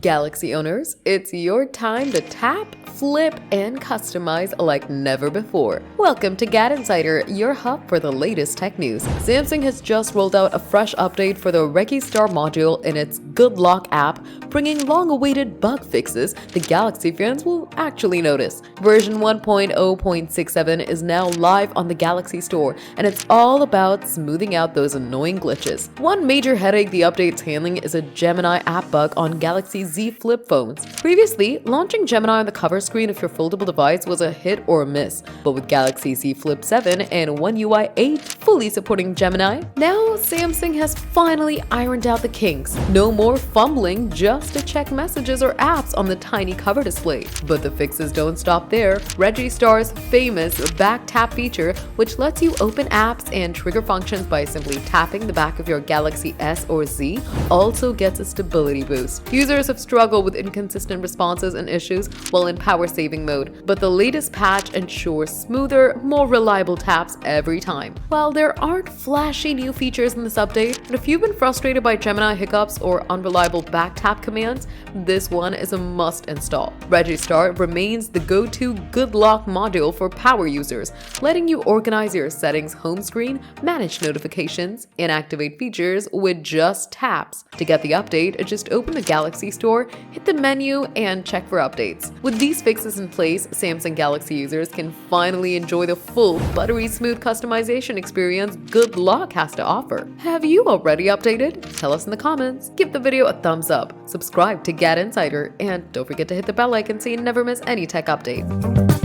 Galaxy owners, it's your time to tap, flip, and customize like never before. Welcome to GadInsider, your hub for the latest tech news. Samsung has just rolled out a fresh update for the RegiStar module in its Good Lock app, bringing long-awaited bug fixes the Galaxy fans will actually notice. Version 1.0.67 is now live on the Galaxy Store, and it's all about smoothing out those annoying glitches. One major headache the update's handling is a Gemini app bug on Galaxy Z Flip phones. Previously, launching Gemini on the cover screen of your foldable device was a hit or a miss, but with Galaxy Z Flip 7 and One UI 8 fully supporting Gemini, now Samsung has finally ironed out the kinks. No more fumbling just to check messages or apps on the tiny cover display. But the fixes don't stop there. RegiStar's famous back tap feature, which lets you open apps and trigger functions by simply tapping the back of your Galaxy S or Z, also gets a stability boost. Users have struggled with inconsistent responses and issues while in power-saving mode, but the latest patch ensures smoother, more reliable taps every time. While there aren't flashy new features in this update, and if you've been frustrated by Gemini hiccups or unreliable back tap commands, this one is a must install. RegiStar remains the go-to Good Lock module for power users, letting you organize your settings home screen, manage notifications, and activate features with just taps. To get the update, just open the Galaxy Store, hit the menu, and check for updates. With these fixes in place, Samsung Galaxy users can finally enjoy the full, buttery smooth customization experience Good Lock has to offer. Have you already updated? Tell us in the comments. Give the video a thumbs up, subscribe to GadInsider, and don't forget to hit the bell icon so you never miss any tech update.